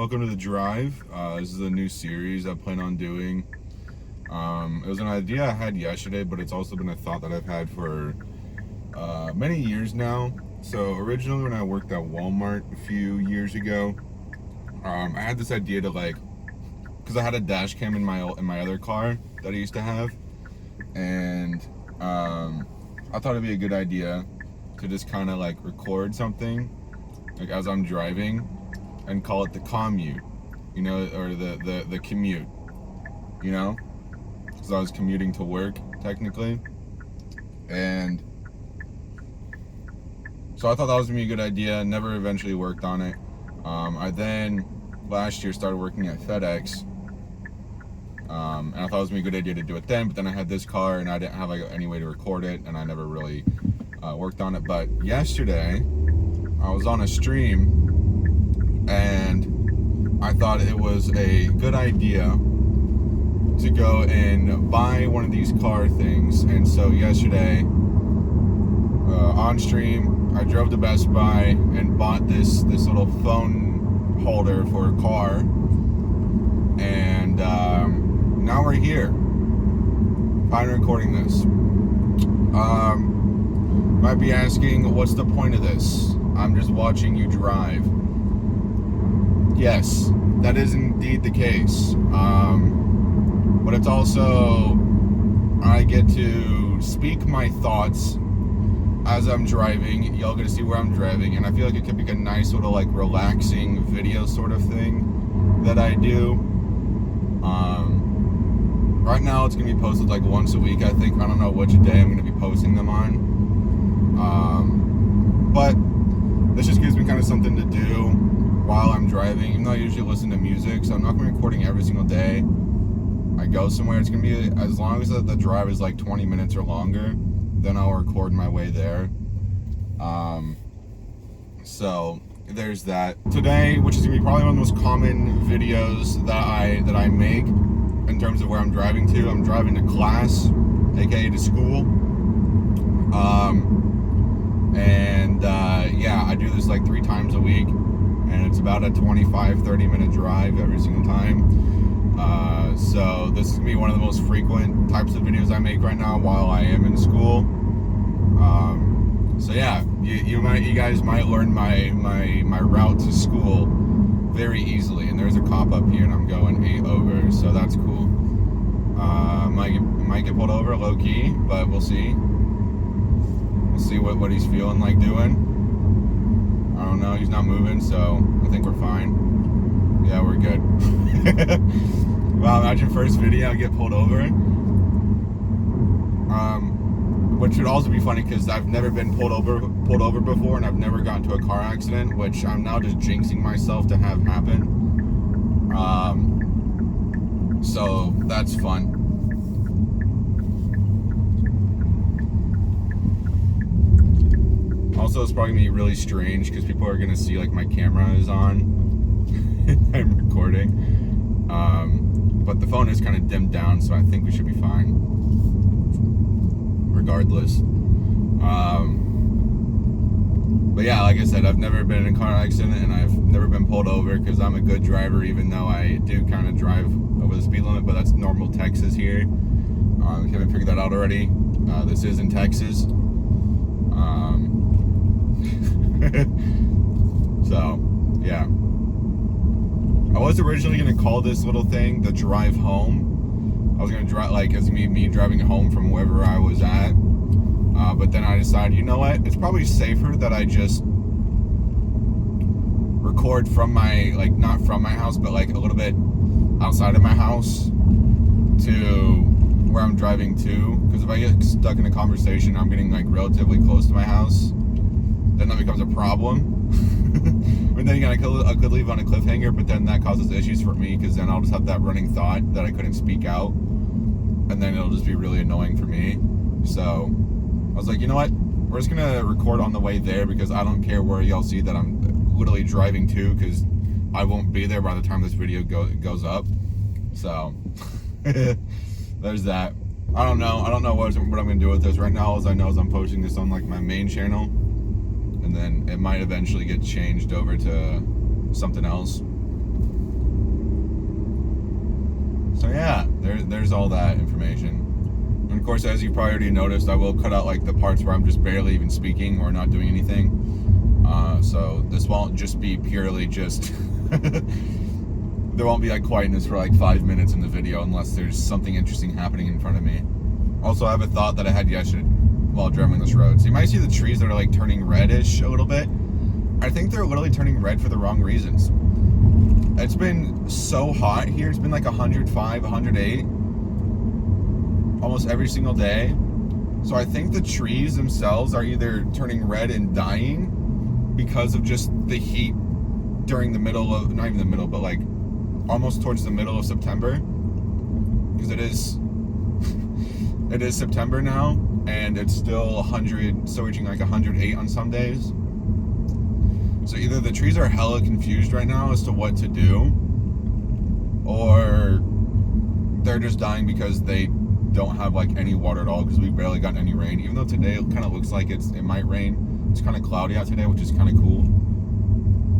Welcome to The Drive. This is a new series I plan on doing. It was an idea I had yesterday, but it's also been a thought that I've had for many years now. So originally when I worked at Walmart a few years ago, I had this idea to because I had a dash cam in my other car that I used to have, and I thought it'd be a good idea to just kind of record something as I'm driving and call it the commute, or the commute, because I was commuting to work technically. And so I thought that was gonna be a good idea. Never eventually worked on it. I then last year started working at FedEx, and I thought it was gonna be a good idea to do it then. But then I had this car, and I didn't have any way to record it, and I never really worked on it. But yesterday, I was on a stream, and I thought it was a good idea to go and buy one of these car things. And so yesterday, on stream, I drove to Best Buy and bought this little phone holder for a car, and now we're here, finally recording this. Might be asking, what's the point of this? I'm just watching you drive. Yes, that is indeed the case. But it's also, I get to speak my thoughts as I'm driving. Y'all get to see where I'm driving, and I feel like it could be a nice sort of relaxing video sort of thing that I do. Right now it's gonna be posted once a week, I think. I don't know which day I'm gonna be posting them on. But this just gives me kind of something to do while I'm driving, even though I usually listen to music, so I'm not gonna be recording every single day I go somewhere. It's gonna be, as long as the drive is 20 minutes or longer, then I'll record my way there. So there's that. Today, which is gonna be probably one of the most common videos that I make in terms of where I'm driving to. I'm driving to class, aka to school. Yeah, I do this 3 times a week, and it's about a 25-30 minute drive every single time. So this is gonna be one of the most frequent types of videos I make right now while I am in school. So yeah, you guys might learn my route to school very easily. And there's a cop up here, and I'm going 8 over, so that's cool. Might get pulled over low key, but we'll see. We'll see what he's feeling like doing. I don't know. He's not moving, so I think we're fine. Yeah, we're good. Wow, imagine first video I get pulled over. Which would also be funny because I've never been pulled over before, and I've never gotten into a car accident, which I'm now just jinxing myself to have happen. So that's fun. Also, it's probably gonna be really strange because people are gonna see my camera is on. I'm recording. But the phone is kind of dimmed down, so I think we should be fine. Regardless. But yeah, like I said, I've never been in a car accident, and I've never been pulled over because I'm a good driver, even though I do kind of drive over the speed limit, but that's normal Texas here. If you haven't figured that out already, this is in Texas. So, yeah. I was originally going to call this little thing the drive home. I was going to drive, as me driving home from wherever I was at. But then I decided, you know what? It's probably safer that I just record from my, not from my house, but a little bit outside of my house to where I'm driving to. Because if I get stuck in a conversation, I'm getting relatively close to my house, then that becomes a problem. And then again, I could leave on a cliffhanger, but then that causes issues for me, because then I'll just have that running thought that I couldn't speak out, and then it'll just be really annoying for me. So I was like, you know what? We're just gonna record on the way there, because I don't care where y'all see that I'm literally driving to, because I won't be there by the time this video goes up. So there's that. I don't know what I'm gonna do with this right now. All I know is I'm posting this on my main channel, and then it might eventually get changed over to something else. So yeah, there's all that information. And of course, as you probably already noticed, I will cut out like the parts where I'm just barely even speaking or not doing anything. So this won't just be purely just there won't be like quietness for like 5 minutes in the video unless there's something interesting happening in front of me. Also, I have a thought that I had yesterday while driving this road. So you might see the trees that are like turning reddish a little bit. I think they're literally turning red for the wrong reasons. It's been so hot here. It's been like 105, 108 almost every single day. So I think the trees themselves are either turning red and dying because of just the heat during the middle of, not even the middle, but like almost towards the middle of September. Because it is September now, and it's still 100, so reaching like 108 on some days. So either the trees are hella confused right now as to what to do, or they're just dying because they don't have like any water at all because we barely got any rain. Even though today it kind of looks like it might rain. It's kind of cloudy out today, which is kind of cool.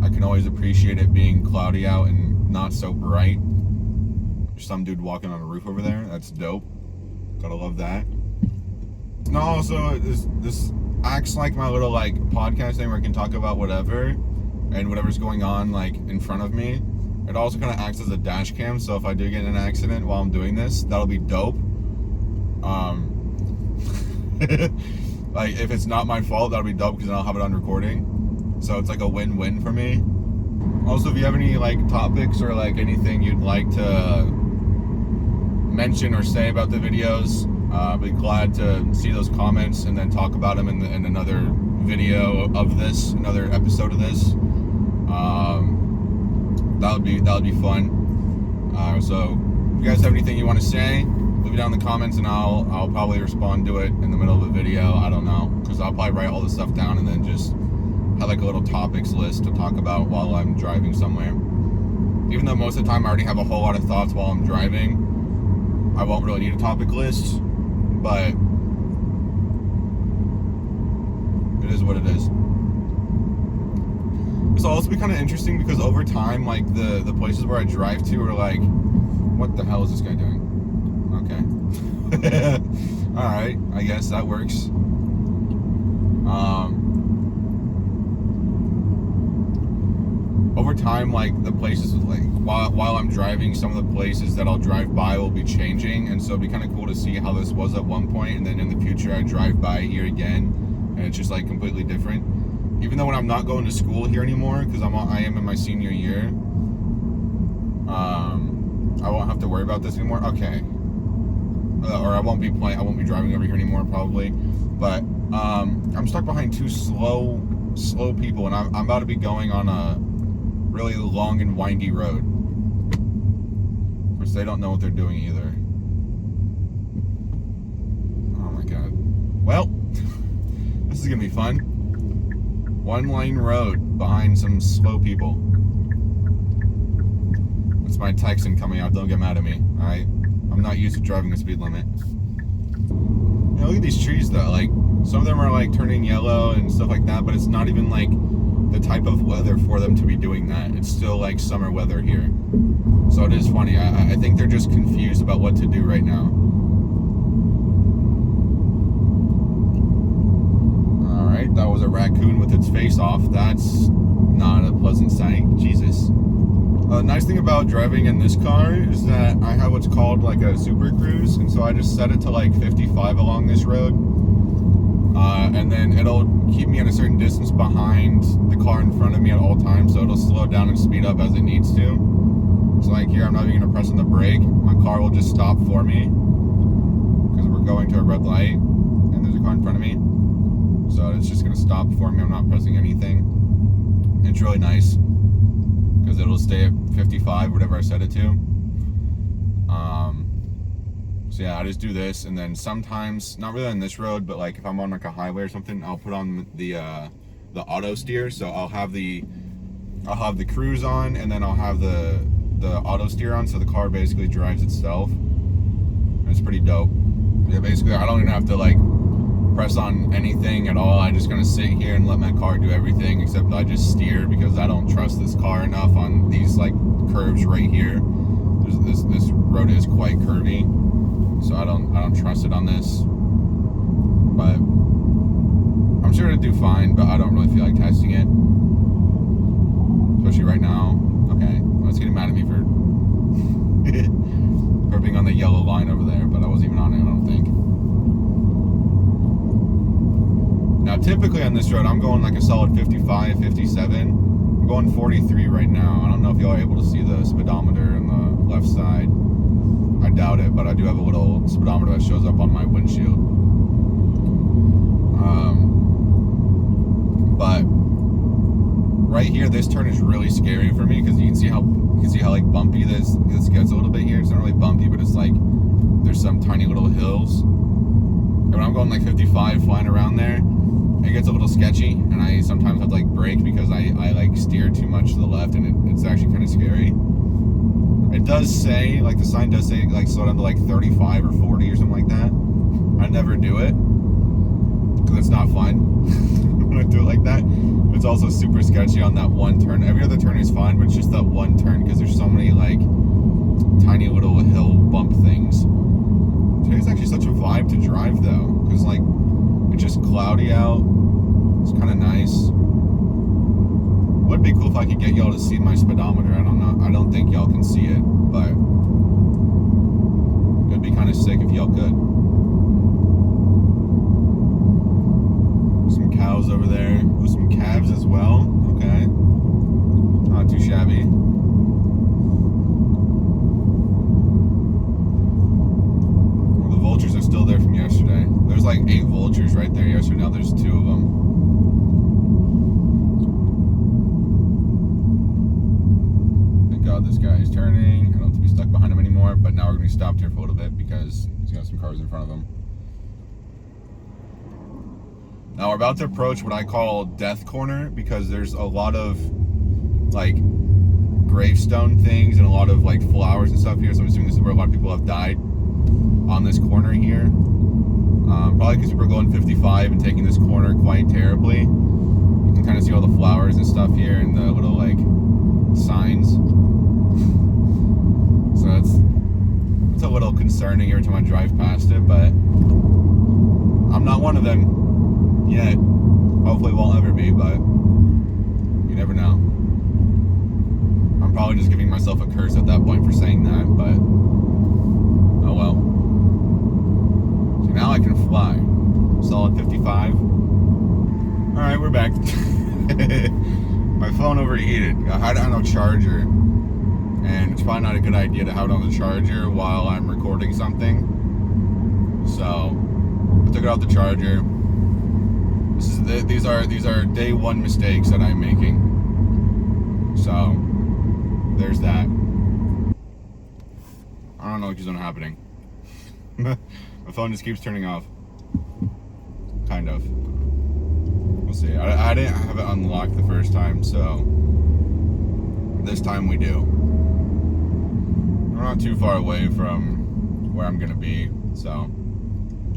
I can always appreciate it being cloudy out and not so bright. There's some dude walking on a roof over there. That's dope. Gotta love that. No, also this acts like my little like podcast thing where I can talk about whatever and whatever's going on like in front of me. It also kind of acts as a dash cam, so if I do get in an accident while I'm doing this, that'll be dope. Like if it's not my fault, that'll be dope because then I'll have it on recording. So it's like a win-win for me. Also, if you have any like topics or like anything you'd like to mention or say about the videos, I'd be glad to see those comments and then talk about them in another video of this, another episode of this. That would be fun. So if you guys have anything you want to say, leave it down in the comments and I'll probably respond to it in the middle of a video. I don't know, because I'll probably write all this stuff down and then just have like a little topics list to talk about while I'm driving somewhere. Even though most of the time I already have a whole lot of thoughts while I'm driving, I won't really need a topic list, but it is what it is. This will also be kind of interesting because over time, like the places where I drive to are like, what the hell is this guy doing? Okay. Alright, I guess that works. Over time, like the places, like while I'm driving, some of the places that I'll drive by will be changing, and so it'd be kind of cool to see how this was at one point, and then in the future I drive by here again, and it's just like completely different. Even though when I'm not going to school here anymore, because I am in my senior year, I won't have to worry about this anymore. Okay. Or I won't be driving over here anymore probably. But I'm stuck behind two slow people, and I'm about to be going on a really long and windy road. Of course, they don't know what they're doing either. Oh my god. Well, this is gonna be fun. One lane road behind some slow people. That's my Texan coming out. Don't get mad at me, alright? I'm not used to driving the speed limit. You know, look at these trees though. Like, some of them are like turning yellow and stuff like that, but it's not even like the type of weather for them to be doing that. It's still like summer weather here. So it is funny. I think they're just confused about what to do right now. Alright, that was a raccoon with its face off. That's not a pleasant sight. Jesus. The nice thing about driving in this car is that I have what's called like a super cruise, and so I just set it to like 55 along this road. And then it'll keep me at a certain distance behind the car in front of me at all times, so it'll slow down and speed up as it needs to. So like here, I'm not even going to press on the brake. My car will just stop for me because we're going to a red light and there's a car in front of me. So it's just going to stop for me. I'm not pressing anything. It's really nice because it'll stay at 55, whatever I set it to. So yeah, I just do this, and then sometimes, not really on this road, but like if I'm on like a highway or something, I'll put on the auto steer. So I'll have the cruise on, and then I'll have the auto steer on, so the car basically drives itself. And it's pretty dope. Yeah, basically I don't even have to like press on anything at all. I just gonna sit here and let my car do everything, except I just steer because I don't trust this car enough on these like curves right here. This road is quite curvy, so I don't trust it on this. But I'm sure it'll do fine, but I don't really feel like testing it, especially right now. Okay, well, it's getting mad at me for for being on the yellow line over there, but I wasn't even on it, I don't think. Now, typically on this road, I'm going like a solid 55, 57. I'm going 43 right now. I don't know if y'all are able to see the speedometer on the left side. I doubt it, but I do have a little speedometer that shows up on my windshield. But right here, this turn is really scary for me because you can see how like bumpy this gets a little bit here. It's not really bumpy, but it's like there's some tiny little hills. And when I'm going like 55 flying around there, it gets a little sketchy, and I sometimes have to like brake because I like steer too much to the left, and it's actually kind of scary. It does say, like the sign does say, like slow down to like 35 or 40 or something like that. I never do it because it's not fun when I do it like that. It's also super sketchy on that one turn. Every other turn is fine, but it's just that one turn because there's so many like tiny little hill bump things. Today's actually such a vibe to drive though, because like it's just cloudy out. It's kind of nice. Would be cool if I could get y'all to see my speedometer. I don't know. I don't think y'all can see it, but it'd be kind of sick if y'all could. Some cows over there. Oh, some calves as well. Okay. Not too shabby. Well, the vultures are still there from yesterday. There's like 8 vultures right there yesterday. Now there's 2 of them. Thank God this guy is turning. I don't have to be stuck behind him anymore, but now we're going to be stopped here for a little bit because he's got some cars in front of him. Now we're about to approach what I call Death Corner because there's a lot of like gravestone things and a lot of like flowers and stuff here. So I'm assuming this is where a lot of people have died on this corner here. Probably because people are going 55 and taking this corner quite terribly. You can kind of see all the flowers and stuff here and the little like signs. So it's a little concerning every time I drive past it, but I'm not one of them. Yet. Hopefully won't ever be, but you never know. I'm probably just giving myself a curse at that point for saying that, but oh well. So now I can fly. Solid 55. Alright, we're back. My phone overheated. I had it on a charger, and it's probably not a good idea to have it on the charger while I'm recording something. So I took it off the charger. These are day 1 mistakes that I'm making. So there's that. I don't know what is happening. My phone just keeps turning off. Kind of. We'll see. I didn't have it unlocked the first time, so this time we do. We're not too far away from where I'm gonna be, so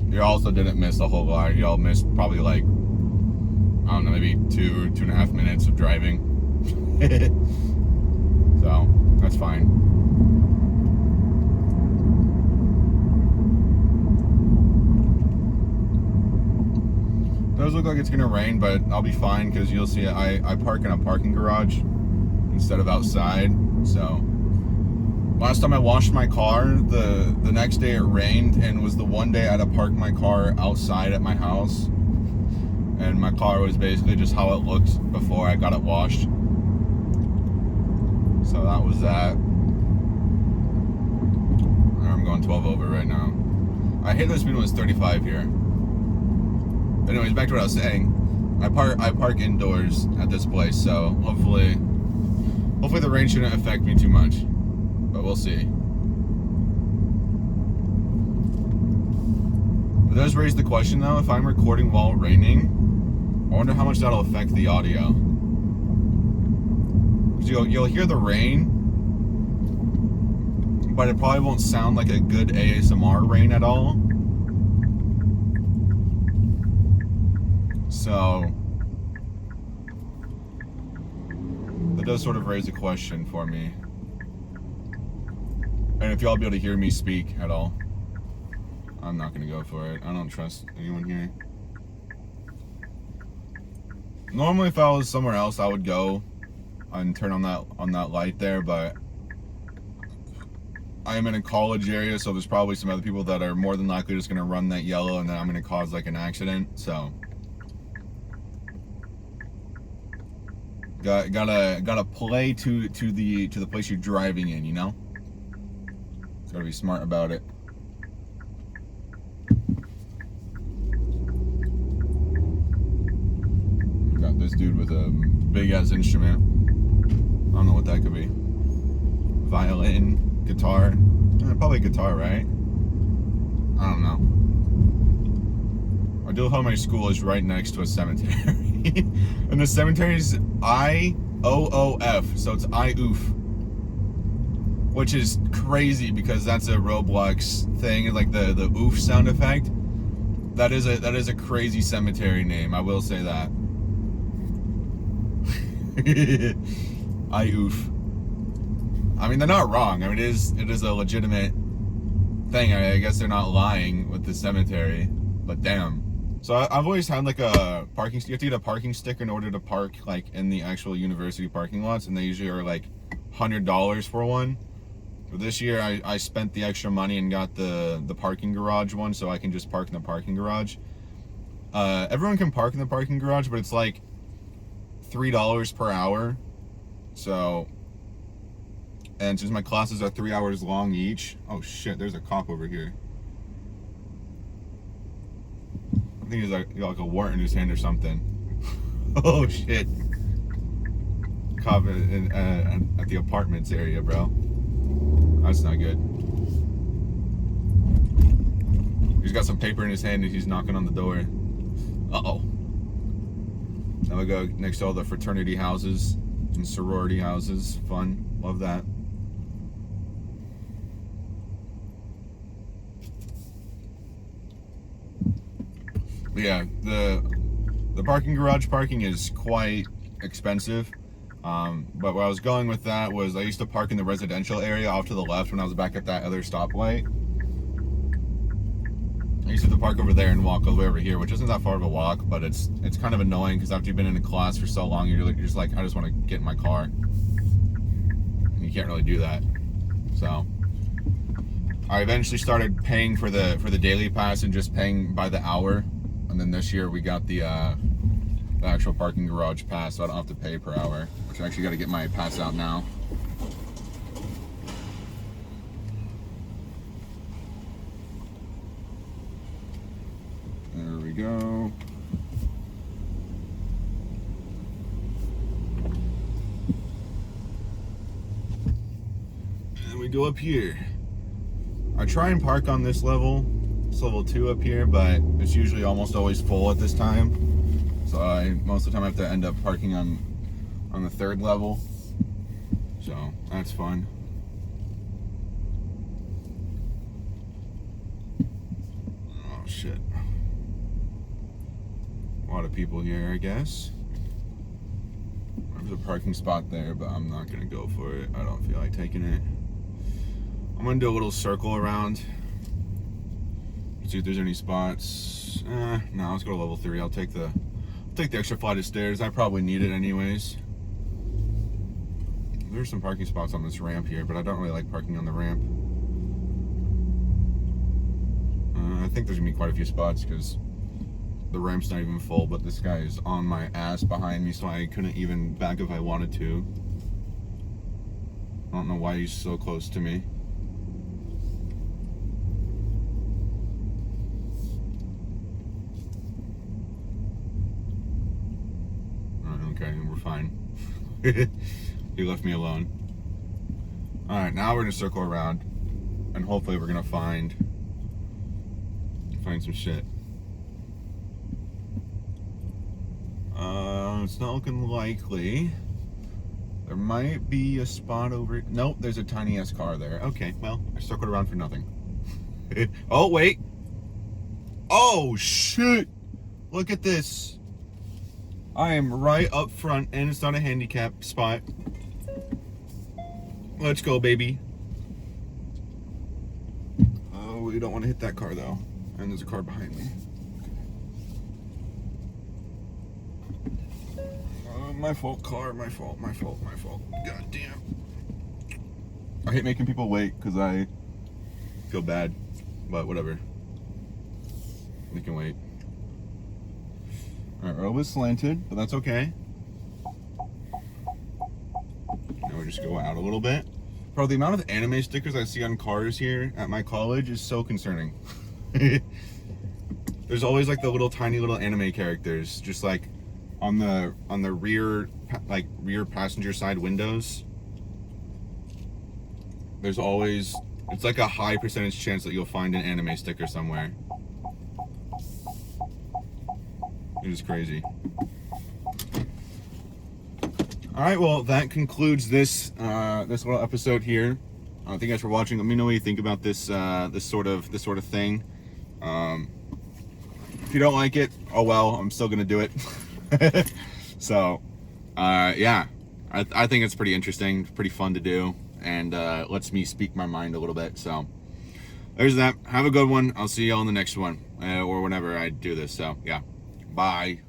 you also didn't miss a whole lot. Y'all missed probably like, I don't know, maybe 2.5 minutes of driving. So, that's fine. It does look like it's gonna rain, but I'll be fine because you'll see I park in a parking garage instead of outside. So, last time I washed my car, the next day it rained, and was the one day I had to park my car outside at my house. And my car was basically just how it looked before I got it washed. So that was that. I'm going 12 over right now. I hit the speed limit 35 here. But anyways, back to what I was saying. I park indoors at this place, so hopefully the rain shouldn't affect me too much. But we'll see. It does raise the question though, if I'm recording while raining, I wonder how much that'll affect the audio. Because you'll hear the rain, but it probably won't sound like a good ASMR rain at all. So that does sort of raise a question for me. And if y'all be able to hear me speak at all, I'm not gonna go for it. I don't trust anyone here. Normally, if I was somewhere else, I would go and turn on that light there, but I am in a college area, so there's probably some other people that are more than likely just gonna run that yellow, and then I'm gonna cause like an accident. So gotta play to the place you're driving in, you know. Gotta be smart about it. Got this dude with a big ass instrument. I don't know what that could be. Violin. Guitar, probably guitar, right? I don't know. I do love how my school is right next to a cemetery, and the cemetery is IOOF, so it's IOOF, which is crazy because that's a Roblox thing, like the oof sound effect. That is a crazy cemetery name. I will say that. IOOF. I mean, they're not wrong. I mean, it is a legitimate thing. I guess they're not lying with the cemetery, but damn. So I've always had like a parking. You have to get a parking sticker in order to park like in the actual university parking lots, and they usually are like $100 for one. But this year I spent the extra money and got the parking garage one, so I can just park in the parking garage. Everyone can park in the parking garage, but it's like $3 per hour. So. And since my classes are 3 hours long each, oh shit, there's a cop over here. I think he's like a warrant in his hand or something. Oh shit. Cop at the apartments area, bro. That's not good. He's got some paper in his hand and he's knocking on the door. Uh-oh. Now we go next to all the fraternity houses and sorority houses. Fun. Love that. Yeah, the parking garage parking is quite expensive, but where I was going with that was I used to park in the residential area off to the left when I was back at that other stoplight. I used to have to park over there and walk all the way over here, which isn't that far of a walk, but it's kind of annoying because after you've been in a class for so long, you're just like, I just want to get in my car, and you can't really do that. So I eventually started paying for the daily pass and just paying by the hour. And then this year we got the actual parking garage pass, so I don't have to pay per hour, which I actually got to get my pass out now. There we go. And we go up here. I try and park on this level. It's level 2 up here, but it's usually almost always full at this time. So most of the time I have to end up parking on the 3rd level. So that's fun. Oh shit. A lot of people here, I guess. There's a parking spot there, but I'm not gonna go for it. I don't feel like taking it. I'm gonna do a little circle around. See if there's any spots. No, let's go to level 3. I'll take the extra flight of stairs. I probably need it anyways. There's some parking spots on this ramp here, but I don't really like parking on the ramp. I think there's gonna be quite a few spots because the ramp's not even full, but this guy is on my ass behind me, so I couldn't even back if I wanted to. I don't know why he's so close to me. Okay, we're fine. He left me alone. Alright, now we're gonna circle around and hopefully we're gonna find some shit. It's not looking likely. There might be a spot over. Nope, there's a tiny ass car there. Okay, well, I circled around for nothing. Oh, wait. Oh, shit. Look at this. I am right up front and it's not a handicap spot. Let's go, baby. absolutely don't want to hit that car though. And there's a car behind me. My fault, car. My fault. God damn. I hate making people wait because I feel bad, but whatever. We can wait. Our road was slanted, but that's okay. Now we just go out a little bit. Bro, the amount of anime stickers I see on cars here at my college is so concerning. There's always like the little tiny little anime characters, just like on the rear passenger side windows. There's always, it's like a high percentage chance that you'll find an anime sticker somewhere. It is crazy. All right, well, that concludes this this little episode here. Thank you guys for watching. Let me know what you think about this this sort of thing. If you don't like it, oh well, I'm still gonna do it. So, yeah, I think it's pretty interesting, pretty fun to do, and lets me speak my mind a little bit. So, there's that. Have a good one. I'll see y'all in the next one, or whenever I do this. So, yeah, bye.